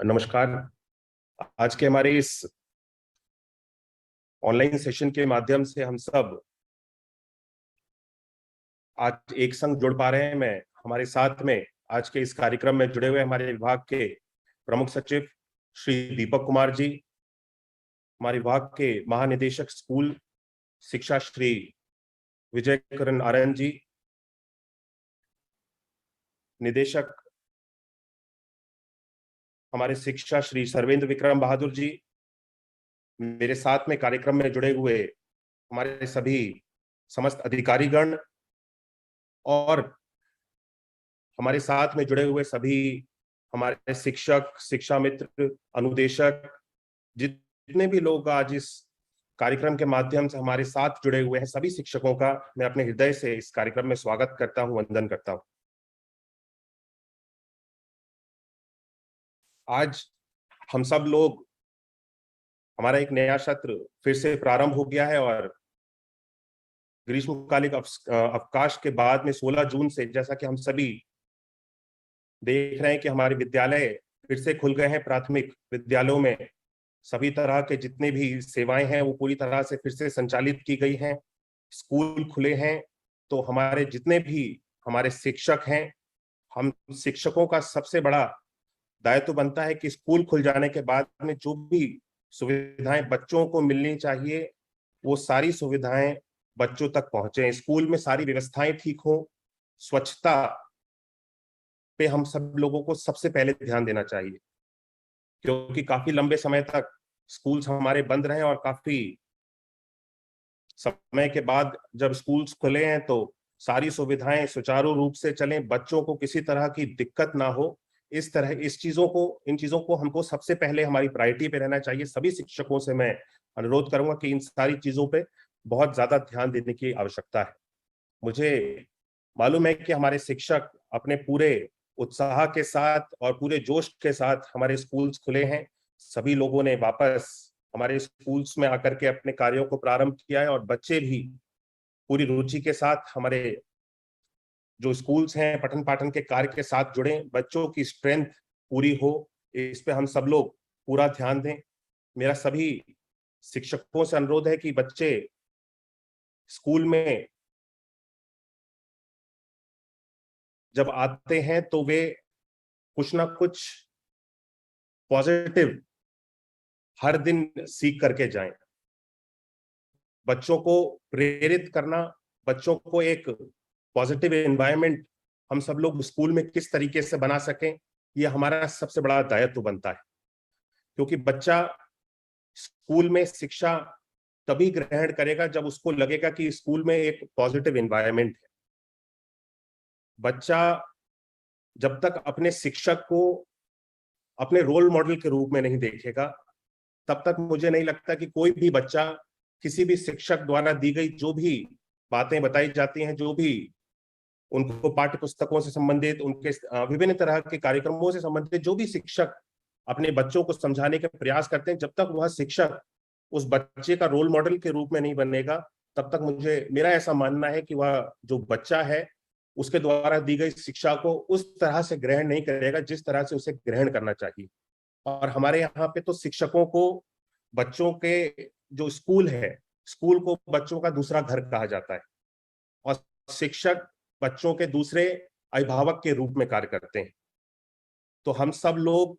नमस्कार। आज के हमारे इस ऑनलाइन सेशन के माध्यम से हम सब आज एक संग जुड़ पा रहे हैं। मैं हमारे साथ में आज के इस कार्यक्रम में जुड़े हुए हमारे विभाग के प्रमुख सचिव श्री दीपक कुमार जी, हमारे विभाग के महानिदेशक स्कूल शिक्षा श्री विजय करण आर्यन जी, निदेशक हमारे शिक्षा श्री सर्वेंद्र विक्रम बहादुर जी, मेरे साथ में कार्यक्रम में जुड़े हुए हमारे सभी समस्त अधिकारीगण और हमारे साथ में जुड़े हुए सभी हमारे शिक्षक, शिक्षा मित्र, अनुदेशक, जितने भी लोग आज इस कार्यक्रम के माध्यम से हमारे साथ जुड़े हुए हैं, सभी शिक्षकों का मैं अपने हृदय से इस कार्यक्रम में स्वागत करता हूं, वंदन करता हूं। आज हम सब लोग, हमारा एक नया सत्र फिर से प्रारंभ हो गया है और ग्रीष्मकालिक अवकाश के बाद में 16 जून से, जैसा कि हम सभी देख रहे हैं कि हमारे विद्यालय फिर से खुल गए हैं। प्राथमिक विद्यालयों में सभी तरह के जितने भी सेवाएं हैं वो पूरी तरह से फिर से संचालित की गई हैं। स्कूल खुले हैं, तो हमारे जितने भी हमारे शिक्षक हैं, हम शिक्षकों का सबसे बड़ा दायित्व बनता है कि स्कूल खुल जाने के बाद में जो भी सुविधाएं बच्चों को मिलनी चाहिए, वो सारी सुविधाएं बच्चों तक पहुंचे। स्कूल में सारी व्यवस्थाएं ठीक हो, स्वच्छता पे हम सब लोगों को सबसे पहले ध्यान देना चाहिए, क्योंकि काफी लंबे समय तक स्कूल्स हमारे बंद रहे और काफी समय के बाद जब स्कूल्स खुले हैं तो सारी सुविधाएं सुचारू रूप से चलें, बच्चों को किसी तरह की दिक्कत ना हो। इन चीजों को हमको सबसे पहले हमारी प्रायोरिटी पे रहना चाहिए। सभी शिक्षकों से मैं अनुरोध करूंगा कि इन सारी चीजों पे बहुत ज्यादा ध्यान देने की आवश्यकता है। मुझे मालूम है कि हमारे शिक्षक अपने पूरे उत्साह के साथ और पूरे जोश के साथ हमारे स्कूल्स खुले हैं। सभी लोगों ने वापस हमारे स्कूल्स में आकर के अपने कार्यों को प्रारंभ किया है और बच्चे भी पूरी रुचि के साथ हमारे जो स्कूल्स हैं पठन पाठन के कार्य के साथ जुड़े। बच्चों की स्ट्रेंथ पूरी हो, इस पे हम सब लोग पूरा ध्यान दें। मेरा सभी शिक्षकों से अनुरोध है कि बच्चे स्कूल में जब आते हैं तो वे कुछ ना कुछ पॉजिटिव हर दिन सीख करके जाएं। बच्चों को प्रेरित करना, बच्चों को एक पॉजिटिव एनवायरनमेंट हम सब लोग स्कूल में किस तरीके से बना सकें, ये हमारा सबसे बड़ा दायित्व बनता है। क्योंकि बच्चा स्कूल में शिक्षा तभी ग्रहण करेगा जब उसको लगेगा कि स्कूल में एक पॉजिटिव एनवायरनमेंट है। बच्चा जब तक अपने शिक्षक को अपने रोल मॉडल के रूप में नहीं देखेगा, तब तक मुझे नहीं लगता कि कोई भी बच्चा किसी भी शिक्षक द्वारा दी गई जो भी बातें बताई जाती हैं, जो भी उनको पाठ्य पुस्तकों से संबंधित, उनके विभिन्न तरह के कार्यक्रमों से संबंधित जो भी शिक्षक अपने बच्चों को समझाने के प्रयास करते हैं, जब तक वह शिक्षक उस बच्चे का रोल मॉडल के रूप में नहीं बनेगा, तब तक मेरा ऐसा मानना है कि वह जो बच्चा है उसके द्वारा दी गई शिक्षा को उस तरह से ग्रहण नहीं करेगा जिस तरह से उसे ग्रहण करना चाहिए। और हमारे यहाँ पे तो शिक्षकों को बच्चों के जो स्कूल है, स्कूल को बच्चों का दूसरा घर कहा जाता है और शिक्षक बच्चों के दूसरे अभिभावक के रूप में कार्य करते हैं। तो हम सब लोग,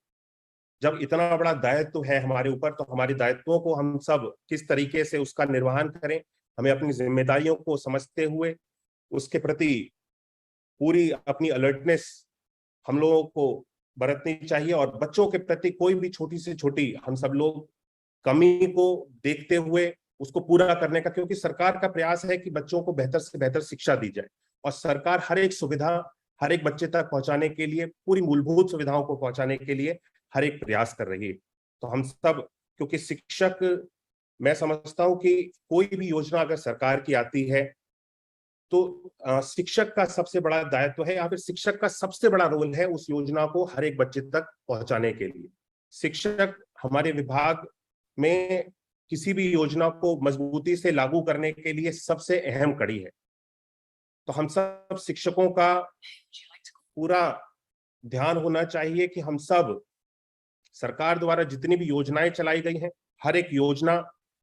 जब इतना बड़ा दायित्व है हमारे ऊपर, तो हमारे दायित्वों को हम सब किस तरीके से उसका निर्वहन करें, हमें अपनी जिम्मेदारियों को समझते हुए उसके प्रति पूरी अपनी अलर्टनेस हम लोगों को बरतनी चाहिए और बच्चों के प्रति कोई भी छोटी से छोटी हम सब लोग कमी को देखते हुए उसको पूरा करने का, क्योंकि सरकार का प्रयास है कि बच्चों को बेहतर से बेहतर शिक्षा दी जाए और सरकार हर एक सुविधा हर एक बच्चे तक पहुंचाने के लिए, पूरी मूलभूत सुविधाओं को पहुंचाने के लिए हर एक प्रयास कर रही है। तो हम सब, क्योंकि शिक्षक, मैं समझता हूं कि कोई भी योजना अगर सरकार की आती है तो शिक्षक का सबसे बड़ा दायित्व है या फिर शिक्षक का सबसे बड़ा रोल है उस योजना को हर एक बच्चे तक पहुंचाने के लिए। शिक्षक हमारे विभाग में किसी भी योजना को मजबूती से लागू करने के लिए सबसे अहम कड़ी है। तो हम सब शिक्षकों का पूरा ध्यान होना चाहिए कि हम सब सरकार द्वारा जितनी भी योजनाएं चलाई गई हैं, हर एक योजना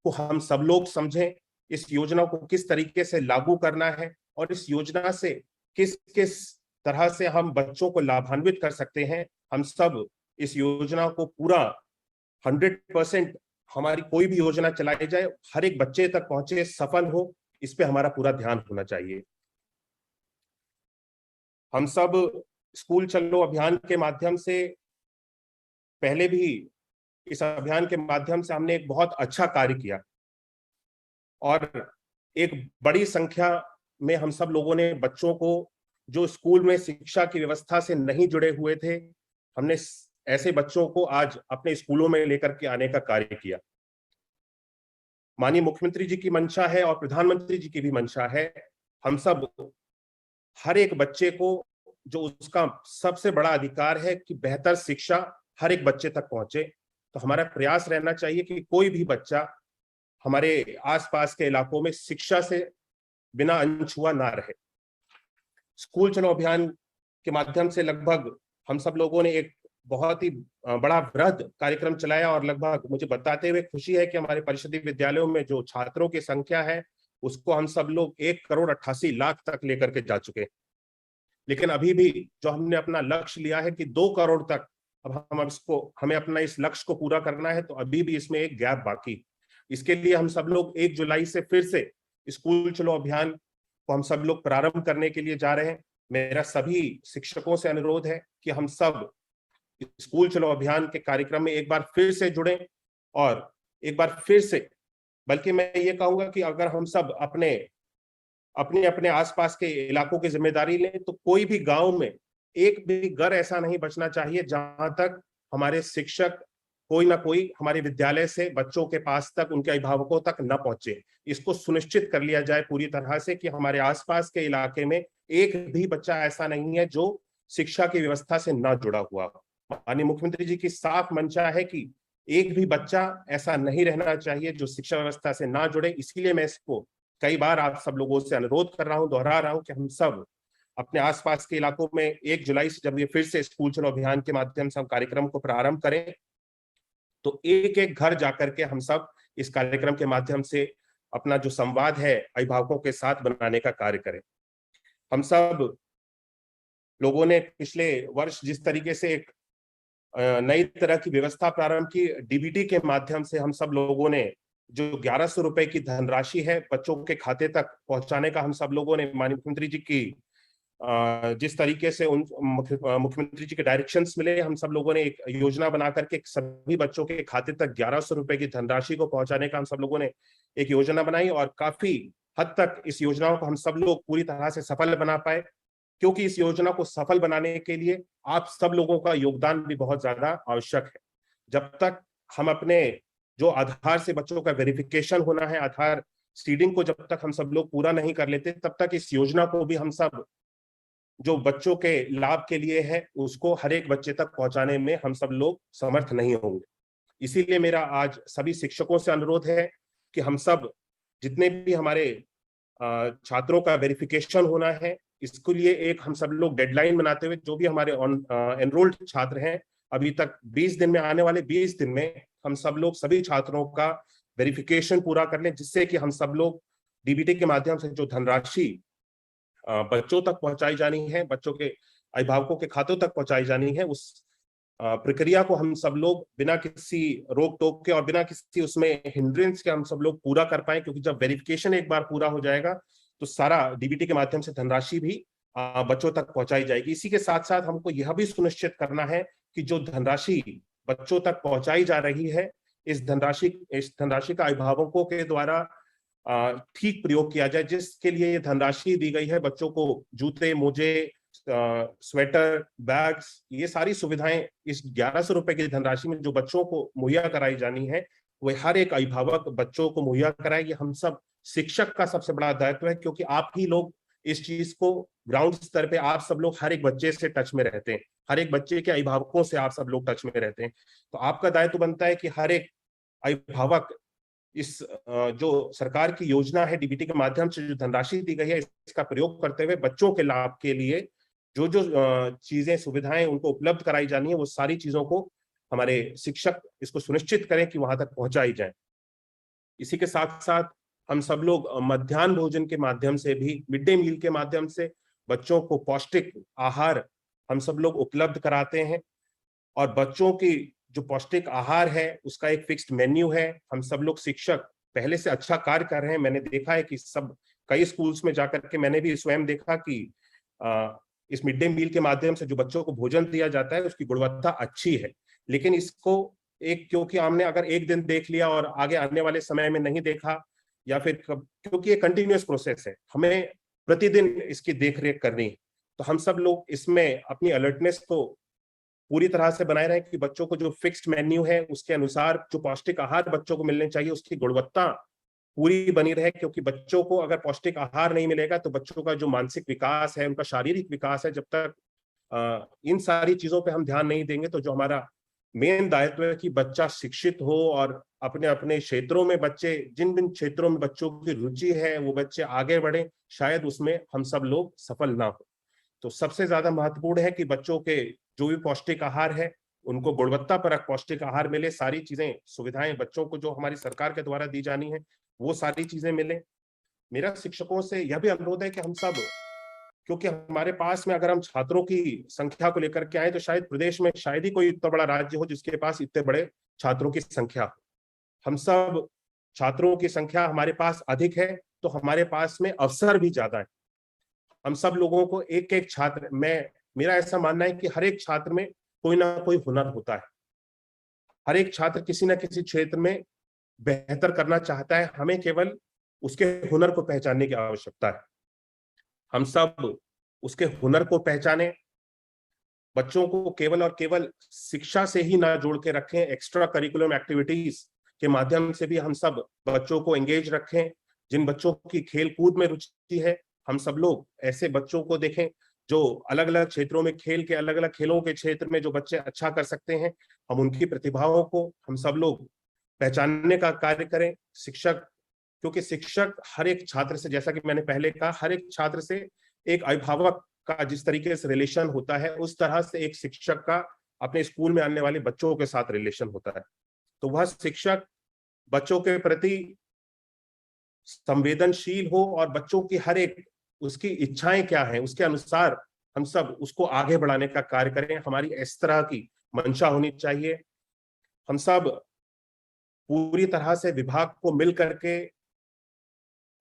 को हम सब लोग समझें, इस योजना को किस तरीके से लागू करना है और इस योजना से किस किस तरह से हम बच्चों को लाभान्वित कर सकते हैं। हम सब इस योजना को पूरा 100% हमारी कोई भी योजना चलाई जाए हर एक बच्चे तक पहुंचे, सफल हो, इस पे हमारा पूरा ध्यान होना चाहिए। हम सब स्कूल चलो अभियान के माध्यम से पहले भी इस अभियान के माध्यम से हमने एक बहुत अच्छा कार्य किया और एक बड़ी संख्या में हम सब लोगों ने बच्चों को जो स्कूल में शिक्षा की व्यवस्था से नहीं जुड़े हुए थे, हमने ऐसे बच्चों को आज अपने स्कूलों में लेकर के आने का कार्य किया। माननीय मुख्यमंत्री जी की मंशा है और प्रधानमंत्री जी की भी मंशा है, हम सब हर एक बच्चे को जो उसका सबसे बड़ा अधिकार है कि बेहतर शिक्षा हर एक बच्चे तक पहुंचे। तो हमारा प्रयास रहना चाहिए कि कोई भी बच्चा हमारे आसपास के इलाकों में शिक्षा से बिना अनछुआ ना रहे। स्कूल चलो अभियान के माध्यम से लगभग हम सब लोगों ने एक बहुत ही बड़ा वृहद कार्यक्रम चलाया और लगभग मुझे बताते हुए खुशी है कि हमारे परिषदीय विद्यालयों में जो छात्रों की संख्या है उसको हम सब लोग 1,88,00,000 तक लेकर के जा चुके हैं। लेकिन अभी भी जो हमने अपना लक्ष्य लिया है कि 2 करोड़ तक अब हमें अपना इस लक्ष्य को पूरा करना है, तो अभी भी इसमें एक गैप बाकी। इसके लिए हम सब लोग 1 जुलाई से फिर से स्कूल चलो अभियान को हम सब लोग प्रारंभ करने के लिए जा रहे हैं। मेरा सभी शिक्षकों से अनुरोध है कि हम सब स्कूल चलो अभियान के कार्यक्रम में एक बार फिर से जुड़ें और एक बार फिर से, बल्कि मैं ये कहूंगा कि अगर हम सब अपने अपने आसपास के इलाकों की जिम्मेदारी लें तो कोई भी गांव में एक भी घर ऐसा नहीं बचना चाहिए जहां तक हमारे शिक्षक कोई ना कोई हमारे विद्यालय से बच्चों के पास तक, उनके अभिभावकों तक न पहुंचे। इसको सुनिश्चित कर लिया जाए पूरी तरह से कि हमारे आसपास के इलाके में एक भी बच्चा ऐसा नहीं है जो शिक्षा की व्यवस्था से न जुड़ा हुआ। माननीय मुख्यमंत्री जी की साफ मंशा है कि एक भी बच्चा ऐसा नहीं रहना चाहिए जो शिक्षा व्यवस्था से ना जुड़े। इसीलिए मैं इसको कई बार आप सब लोगों से अनुरोध कर रहा हूं, दोहरा रहा हूं कि हम सब अपने आसपास के इलाकों में 1 जुलाई से जब ये फिर से स्कूल चलो अभियान के माध्यम से हम कार्यक्रम को प्रारंभ करें तो एक एक घर जाकर के हम सब इस कार्यक्रम के माध्यम से अपना जो संवाद है अभिभावकों के साथ बनाने का कार्य करें। हम सब लोगों ने पिछले वर्ष जिस तरीके से एक नई तरह की व्यवस्था प्रारंभ की, डीबीटी के माध्यम से हम सब लोगों ने जो 1100 रुपए की धनराशि है बच्चों के खाते तक पहुंचाने का हम सब लोगों ने माननीय मुख्यमंत्री जी की जिस तरीके से मुख्यमंत्री जी के डायरेक्शंस मिले, हम सब लोगों ने एक योजना बना करके सभी बच्चों के खाते तक 1100 रुपए की धनराशि को पहुंचाने का हम सब लोगों ने एक योजना बनाई और काफी हद तक इस योजना को हम सब लोग पूरी तरह से सफल बना पाए, क्योंकि इस योजना को सफल बनाने के लिए आप सब लोगों का योगदान भी बहुत ज्यादा आवश्यक है। जब तक हम अपने जो आधार से बच्चों का वेरिफिकेशन होना है, आधार सीडिंग को जब तक हम सब लोग पूरा नहीं कर लेते, तब तक इस योजना को भी हम सब जो बच्चों के लाभ के लिए है उसको हर एक बच्चे तक पहुंचाने में हम सब लोग समर्थ नहीं होंगे। इसीलिए मेरा आज सभी शिक्षकों से अनुरोध है कि हम सब जितने भी हमारे छात्रों का वेरिफिकेशन होना है, इसके लिए एक हम सब लोग डेडलाइन बनाते हुए जो भी हमारे एनरोल्ड छात्र हैं, अभी तक 20 दिन में, आने वाले 20 दिन में हम सब लोग सभी छात्रों का वेरिफिकेशन पूरा कर लें, जिससे कि हम सब लोग डीबीटी के माध्यम से जो धनराशि बच्चों तक पहुंचाई जानी है, बच्चों के अभिभावकों के खातों तक पहुंचाई जानी है, उस प्रक्रिया को हम सब लोग बिना किसी रोक टोक के और बिना किसी उसमें हिंड्रेंस के हम सब लोग पूरा कर पाए। क्योंकि जब वेरिफिकेशन एक बार पूरा हो जाएगा तो सारा डीबीटी के माध्यम से धनराशि भी बच्चों तक पहुंचाई जाएगी। इसी के साथ साथ हमको यह भी सुनिश्चित करना है कि जो धनराशि बच्चों तक पहुंचाई जा रही है, इस धनराशि का अभिभावकों के द्वारा ठीक प्रयोग किया जाए। जिसके लिए ये धनराशि दी गई है, बच्चों को जूते, मोजे, स्वेटर, बैग्स, ये सारी सुविधाएं इस 1100 रुपए की धनराशि में जो बच्चों को मुहैया कराई जानी है, वो हर एक अभिभावक बच्चों को मुहैया कराए। ये हम सब शिक्षक का सबसे बड़ा दायित्व है, क्योंकि आप ही लोग इस चीज को ग्राउंड स्तर पे, आप सब लोग हर एक बच्चे से टच में रहते हैं, हर एक बच्चे के अभिभावकों से आप सब लोग टच में रहते हैं। तो आपका दायित्व बनता है कि हर एक अभिभावक इस जो सरकार की योजना है डीबीटी के माध्यम से जो धनराशि दी गई है, इसका प्रयोग करते हुए बच्चों के लाभ के लिए जो जो चीजें, सुविधाएं उनको उपलब्ध कराई जानी है, वो सारी चीजों को हमारे शिक्षक इसको सुनिश्चित करें कि वहां तक पहुंचाई जाए। इसी के साथ साथ हम सब लोग मध्याह्न भोजन के माध्यम से भी, मिड डे मील के माध्यम से बच्चों को पौष्टिक आहार हम सब लोग उपलब्ध कराते हैं। और बच्चों की जो पौष्टिक आहार है उसका एक फिक्स्ड मेन्यू है। हम सब लोग शिक्षक पहले से अच्छा कार्य कर रहे हैं। मैंने देखा है कि सब कई स्कूल्स में जाकर के मैंने भी स्वयं देखा कि इस मिड डे मील के माध्यम से जो बच्चों को भोजन दिया जाता है उसकी गुणवत्ता अच्छी है। लेकिन इसको क्योंकि हमने अगर एक दिन देख लिया और आगे आने वाले समय में नहीं देखा, या फिर क्योंकि ये कंटिन्यूअस प्रोसेस है, हमें प्रतिदिन इसकी देखरेख करनी है। तो हम सब लोग इसमें अपनी अलर्टनेस को पूरी तरह से बनाए रहे कि बच्चों को जो फिक्स्ड मेन्यू है उसके अनुसार जो पौष्टिक आहार बच्चों को मिलने चाहिए उसकी गुणवत्ता पूरी बनी रहे। क्योंकि बच्चों को अगर पौष्टिक आहार नहीं मिलेगा तो बच्चों का जो मानसिक विकास है, उनका शारीरिक विकास है, जब तक इन सारी चीजों पे हम ध्यान नहीं देंगे तो जो हमारा मेन दायित्व है कि बच्चा शिक्षित हो और अपने अपने क्षेत्रों में बच्चे, जिन जिन क्षेत्रों में बच्चों की रुचि है वो बच्चे आगे बढ़े, शायद उसमें हम सब लोग सफल ना हो। तो सबसे ज्यादा महत्वपूर्ण है कि बच्चों के जो भी पौष्टिक आहार है उनको गुणवत्तापरक पौष्टिक आहार मिले, सारी चीजें सुविधाएं बच्चों को जो हमारी सरकार के द्वारा दी जानी है वो सारी चीजें मिले। मेरा शिक्षकों से यह भी अनुरोध है कि हम सब, क्योंकि हमारे पास में अगर हम छात्रों की संख्या को लेकर के आए तो शायद प्रदेश में शायद ही कोई इतना बड़ा राज्य हो जिसके पास इतने बड़े छात्रों की संख्या हो। हम सब छात्रों की संख्या हमारे पास अधिक है तो हमारे पास में अवसर भी ज्यादा है। हम सब लोगों को एक एक छात्र, मेरा ऐसा मानना है कि हर एक छात्र में कोई ना कोई हुनर होता है। हर एक छात्र किसी ना किसी क्षेत्र में बेहतर करना चाहता है, हमें केवल उसके हुनर को पहचानने की आवश्यकता है। हम सब उसके हुनर को पहचाने, बच्चों को केवल और केवल शिक्षा से ही ना जोड़ के रखें, एक्स्ट्रा करिकुलम एक्टिविटीज के माध्यम से भी हम सब बच्चों को एंगेज रखें। जिन बच्चों की खेल कूद में रुचि है, हम सब लोग ऐसे बच्चों को देखें जो अलग अलग क्षेत्रों में, खेल के अलग अलग खेलों के क्षेत्र में जो बच्चे अच्छा कर सकते हैं, हम उनकी प्रतिभाओं को हम सब लोग पहचानने का कार्य करें। शिक्षक, क्योंकि शिक्षक हर एक छात्र से, जैसा कि मैंने पहले कहा, हर एक छात्र से एक अभिभावक का जिस तरीके से रिलेशन होता है उस तरह से एक शिक्षक का अपने स्कूल में आने वाले बच्चों के साथ रिलेशन होता है। तो वह शिक्षक बच्चों के प्रति संवेदनशील हो और बच्चों की हर एक, उसकी इच्छाएं क्या हैं उसके अनुसार हम सब उसको आगे बढ़ाने का कार्य करें। हमारी इस तरह की मंशा होनी चाहिए। हम सब पूरी तरह से विभाग को मिल करके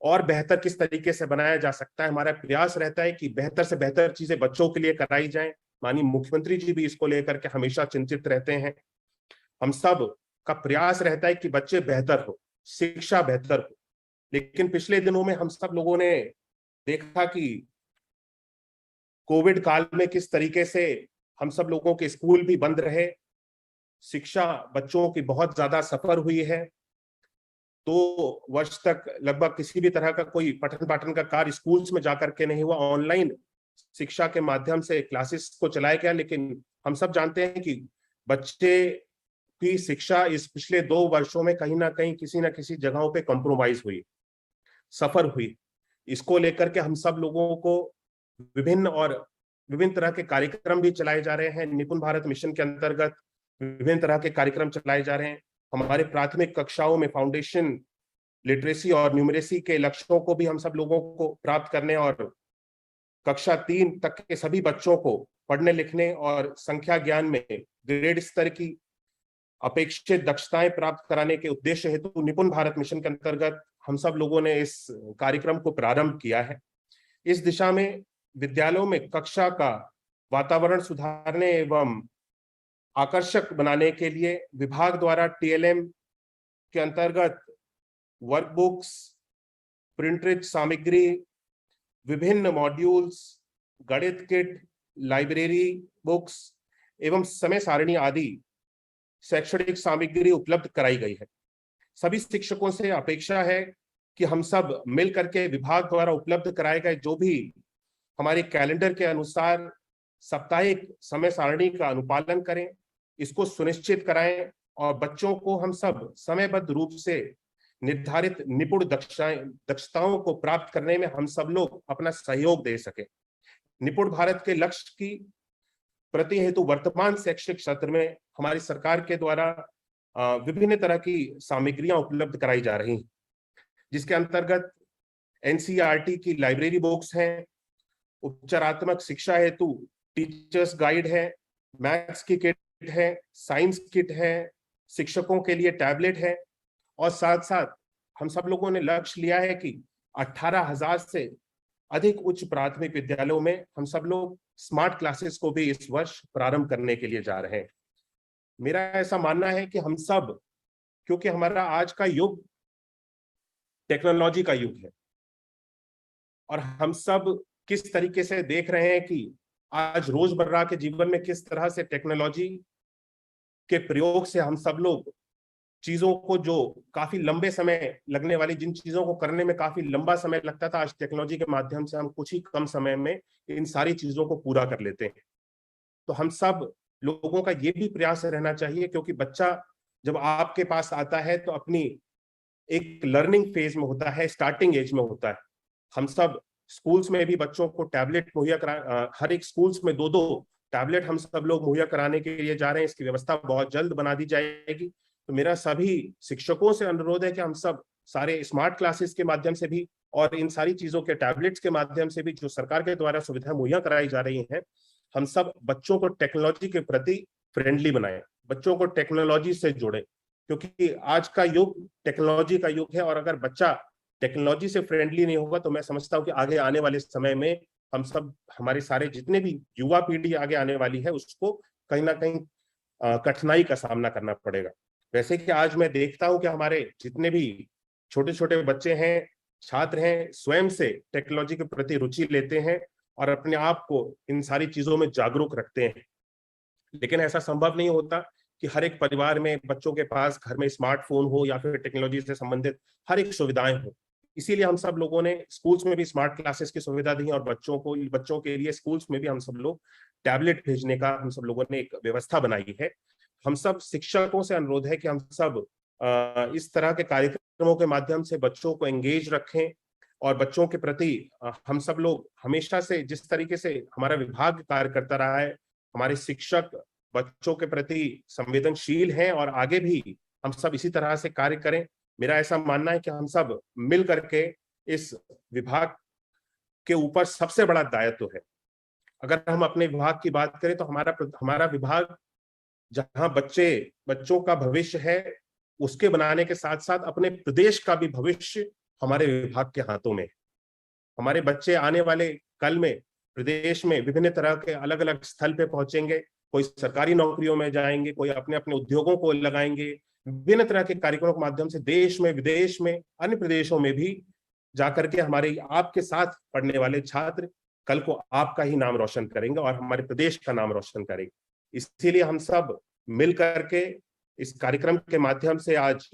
और बेहतर किस तरीके से बनाया जा सकता है, हमारा प्रयास रहता है कि बेहतर से बेहतर चीजें बच्चों के लिए कराई जाएं। माननीय मुख्यमंत्री जी भी इसको लेकर के हमेशा चिंतित रहते हैं। हम सब का प्रयास रहता है कि बच्चे बेहतर हो, शिक्षा बेहतर हो। लेकिन पिछले दिनों में हम सब लोगों ने देखा कि कोविड काल में किस तरीके से हम सब लोगों के स्कूल भी बंद रहे, शिक्षा बच्चों की बहुत ज्यादा सफर हुई है। 2 वर्ष तक लगभग किसी भी तरह का कोई पठन पाठन का कार्य स्कूल्स में जाकर के नहीं हुआ, ऑनलाइन शिक्षा के माध्यम से क्लासेस को चलाया गया। लेकिन हम सब जानते हैं कि बच्चे की शिक्षा इस पिछले 2 वर्षों में कहीं ना कहीं किसी ना किसी जगहों पे कॉम्प्रोमाइज हुई, सफर हुई। इसको लेकर के हम सब लोगों को विभिन्न तरह के कार्यक्रम भी चलाए जा रहे हैं। निपुण भारत मिशन के अंतर्गत विभिन्न तरह के कार्यक्रम चलाए जा रहे हैं। हमारे प्राथमिक कक्षाओं में फाउंडेशन लिटरेसी और न्यूमरेसी के लक्ष्यों को भी हम सब लोगों को प्राप्त करने और कक्षा 3 तक के सभी बच्चों को पढ़ने लिखने और संख्या ज्ञान में ग्रेड स्तर की अपेक्षित दक्षताएं प्राप्त कराने के उद्देश्य हेतु निपुण भारत मिशन के अंतर्गत हम सब लोगों ने इस कार्यक्रम को प्रारंभ किया है। इस दिशा में विद्यालयों में कक्षा का वातावरण सुधारने एवं आकर्षक बनाने के लिए विभाग द्वारा टीएलएम के अंतर्गत वर्कबुक्स, प्रिंटेड सामग्री, विभिन्न मॉड्यूल्स, गणित किट, लाइब्रेरी बुक्स एवं समय सारणी आदि शैक्षणिक सामग्री उपलब्ध कराई गई है। सभी शिक्षकों से अपेक्षा है कि हम सब मिल करके विभाग द्वारा उपलब्ध कराए गए जो भी हमारे कैलेंडर के अनुसार साप्ताहिक समय सारणी का अनुपालन करें, इसको सुनिश्चित कराएं और बच्चों को हम सब समयबद्ध रूप से निर्धारित निपुण दक्षताओं को प्राप्त करने में हम सब लोग अपना सहयोग दे सके। निपुण भारत के लक्ष्य की प्रति हेतु वर्तमान शैक्षिक सत्र में हमारी सरकार के द्वारा विभिन्न तरह की सामग्रियां उपलब्ध कराई जा रही हैं, जिसके अंतर्गत एनसीईआरटी की लाइब्रेरी बुक्स हैं, उपचारात्मक शिक्षा हेतु टीचर्स गाइड है, मैथ्स की किट है, साइंस किट है, शिक्षकों के लिए टैबलेट है, और साथ साथ हम सब लोगों ने लक्ष्य लिया है कि 18,000 से अधिक उच्च प्राथमिक विद्यालयों में हम सब लोग स्मार्ट क्लासेस को भी इस वर्ष प्रारंभ करने के लिए जा रहे हैं। मेरा ऐसा मानना है कि हम सब, क्योंकि हमारा आज का युग टेक्नोलॉजी का युग है और हम सब किस तरीके से देख रहे हैं कि आज रोजमर्रा के जीवन में किस तरह से टेक्नोलॉजी के प्रयोग से हम सब लोग चीजों को, जो काफी लंबे समय लगने वाली जिन चीजों को करने में काफी लंबा समय लगता था, आज टेक्नोलॉजी के माध्यम से हम कुछ ही कम समय में इन सारी चीजों को पूरा कर लेते हैं। तो हम सब लोगों का ये भी प्रयास रहना चाहिए, क्योंकि बच्चा जब आपके पास आता है तो अपनी एक लर्निंग फेज में होता है, स्टार्टिंग एज में होता है। हम सब स्कूल्स में भी बच्चों को टैबलेट मुहैया करा, हर एक स्कूल्स में 2-2 टैबलेट हम सब लोग मुहैया कराने के लिए जा रहे हैं। इसकी व्यवस्था बहुत जल्द बना दी जाएगी। तो मेरा सभी शिक्षकों से अनुरोध है कि हम सब सारे स्मार्ट क्लासेस के माध्यम से भी और इन सारी चीजों के टैबलेट्स के माध्यम से भी जो सरकार के द्वारा सुविधाएं मुहैया कराई जा रही हैं, हम सब बच्चों को टेक्नोलॉजी के प्रति फ्रेंडली बनाएं, बच्चों को टेक्नोलॉजी से जोड़ें, क्योंकि आज का युग टेक्नोलॉजी का युग है। और अगर बच्चा टेक्नोलॉजी से फ्रेंडली नहीं होगा तो मैं समझता हूँ कि आगे आने वाले समय में हम सब, हमारे सारे जितने भी युवा पीढ़ी आगे आने वाली है, उसको कहीं ना कहीं कठिनाई का सामना करना पड़ेगा। वैसे कि आज मैं देखता हूं कि हमारे जितने भी छोटे छोटे बच्चे हैं, छात्र हैं, स्वयं से टेक्नोलॉजी के प्रति रुचि लेते हैं और अपने आप को इन सारी चीजों में जागरूक रखते हैं। लेकिन ऐसा संभव नहीं होता कि हर एक परिवार में बच्चों के पास घर में स्मार्टफोन हो या फिर टेक्नोलॉजी से संबंधित हर एक सुविधाएं हो। इसीलिए हम सब लोगों ने स्कूल्स में भी स्मार्ट क्लासेस की सुविधा दी और बच्चों के लिए स्कूल्स में भी हम सब लोग टैबलेट भेजने का हम सब लोगों ने एक व्यवस्था बनाई है। हम सब शिक्षकों से अनुरोध है कि हम सब इस तरह के कार्यक्रमों के माध्यम से बच्चों को एंगेज रखें और बच्चों के प्रति हम सब लोग हमेशा से जिस तरीके से हमारा विभाग कार्य करता रहा है, हमारे शिक्षक बच्चों के प्रति संवेदनशील हैं और आगे भी हम सब इसी तरह से कार्य करें। मेरा ऐसा मानना है कि हम सब मिल करके इस विभाग के ऊपर सबसे बड़ा दायित्व है। अगर हम अपने विभाग की बात करें तो हमारा विभाग जहां बच्चों का भविष्य है, उसके बनाने के साथ साथ अपने प्रदेश का भी भविष्य हमारे विभाग के हाथों में। हमारे बच्चे आने वाले कल में प्रदेश में विभिन्न तरह के अलग अलग स्थल पे पहुंचेंगे, कोई सरकारी नौकरियों में जाएंगे, कोई अपने अपने उद्योगों को लगाएंगे। विभिन्न तरह के कार्यक्रमों के माध्यम से देश में, विदेश में, अन्य प्रदेशों में भी जाकर के हमारे आपके साथ पढ़ने वाले छात्र कल को आपका ही नाम रोशन करेंगे और हमारे प्रदेश का नाम रोशन करेंगे। इसीलिए हम सब मिल करके इस कार्यक्रम के माध्यम से आज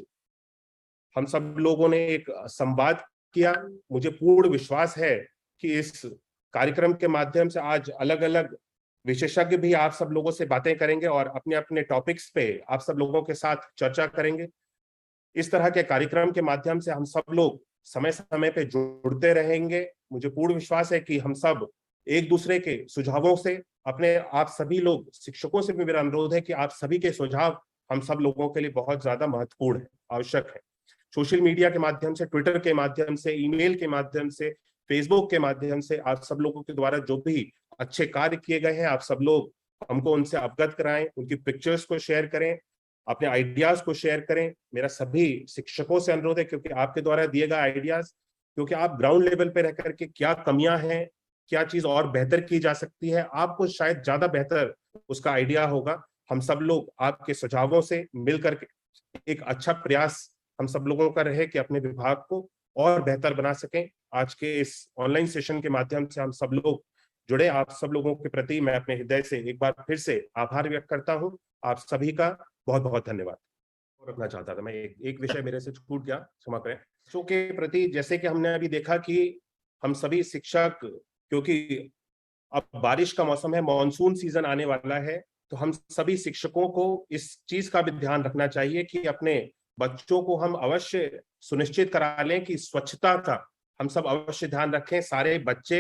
हम सब लोगों ने एक संवाद किया। मुझे पूर्ण विश्वास है कि इस कार्यक्रम के माध्यम से आज अलग अलग विशेषज्ञ भी आप सब लोगों से बातें करेंगे और अपने अपने टॉपिक्स पे आप सब लोगों के साथ चर्चा करेंगे। इस तरह के कार्यक्रम के माध्यम से हम सब लोग समय समय पे जुड़ते रहेंगे। मुझे पूर्ण विश्वास है कि हम सब एक दूसरे के सुझावों से अपने, आप सभी लोग शिक्षकों से भी मेरा अनुरोध है कि आप सभी के सुझाव हम सब लोगों के लिए बहुत ज्यादा महत्वपूर्ण है, आवश्यक है। सोशल मीडिया के माध्यम से, ट्विटर के माध्यम से, ईमेल के माध्यम से, फेसबुक के माध्यम से आप सब लोगों के द्वारा जो भी अच्छे कार्य किए गए हैं, आप सब लोग हमको उनसे अवगत कराएं, उनकी पिक्चर्स को शेयर करें, अपने आइडियाज को शेयर करें। मेरा सभी शिक्षकों से अनुरोध है, क्योंकि आपके द्वारा दिए गए आइडियाज, क्योंकि आप ग्राउंड लेवल पे रह करके क्या कमियां हैं, क्या चीज और बेहतर की जा सकती है, आपको शायद ज्यादा बेहतर उसका आइडिया होगा। हम सब लोग आपके सुझावों से मिलकर के एक अच्छा प्रयास हम सब लोगों का रहे कि अपने विभाग को और बेहतर बना सकें। आज के इस ऑनलाइन सेशन के माध्यम से हम सब लोग जुड़े। आप सब लोगों के प्रति मैं अपने हृदय से एक बार फिर से आभार व्यक्त करता हूं। आप सभी का बहुत बहुत धन्यवाद। रखना चाहता था मैं, एक विषय मेरे से छूट गया, क्षमा करें। बच्चों के प्रति जैसे कि हमने अभी देखा कि हम सभी शिक्षक, क्योंकि अब बारिश का मौसम है, मॉनसून सीजन आने वाला है, तो हम सभी शिक्षकों को इस चीज का भी ध्यान रखना चाहिए कि अपने बच्चों को हम अवश्य सुनिश्चित करा लें कि स्वच्छता का हम सब अवश्य ध्यान रखें। सारे बच्चे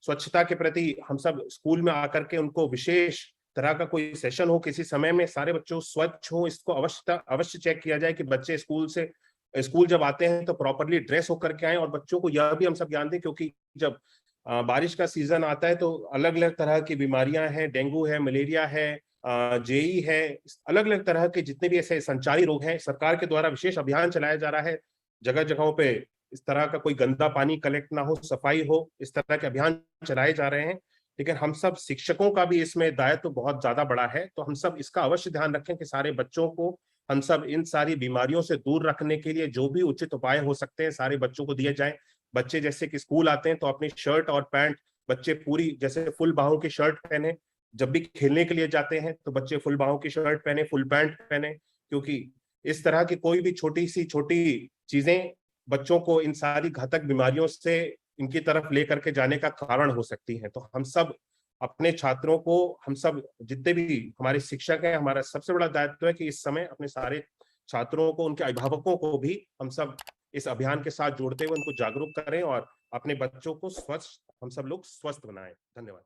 स्वच्छता के प्रति हम सब स्कूल में आकर के उनको विशेष तरह का कोई सेशन हो किसी समय में, सारे बच्चों स्वच्छ हो, इसको अवश्य चेक किया जाए कि बच्चे स्कूल जब आते हैं तो प्रॉपरली ड्रेस होकर के आए। और बच्चों को यह भी हम सब ज्ञान दें, क्योंकि जब बारिश का सीजन आता है तो अलग अलग तरह की बीमारियां हैं, डेंगू है, मलेरिया है, जेई है, अलग अलग तरह के जितने भी ऐसे संचारी रोग हैं, सरकार के द्वारा विशेष अभियान चलाया जा रहा है। जगह जगहों पे इस तरह का कोई गंदा पानी कलेक्ट ना हो, सफाई हो, इस तरह के अभियान चलाए जा रहे हैं। लेकिन हम सब शिक्षकों का भी इसमें दायित्व तो बहुत ज्यादा बड़ा है, तो हम सब इसका अवश्य ध्यान रखें कि सारे बच्चों को हम सब इन सारी बीमारियों से दूर रखने के लिए जो भी उचित उपाय हो सकते हैं सारे बच्चों को दिए जाएं। बच्चे जैसे कि स्कूल आते हैं तो अपनी शर्ट और पैंट, बच्चे पूरी जैसे फुल बाहों की शर्ट पहने, जब भी खेलने के लिए जाते हैं तो बच्चे फुल बाहों की शर्ट पहने, फुल पैंट पहने, क्योंकि इस तरह की कोई भी छोटी चीजें बच्चों को इन सारी घातक बीमारियों से इनकी तरफ लेकर के जाने का कारण हो सकती हैं। तो हम सब अपने छात्रों को, हम सब जितने भी हमारे शिक्षक हैं, हमारा सबसे बड़ा दायित्व है कि इस समय अपने सारे छात्रों को, उनके अभिभावकों को भी हम सब इस अभियान के साथ जोड़ते हुए उनको जागरूक करें और अपने बच्चों को हम सब लोग स्वस्थ बनाएं। धन्यवाद।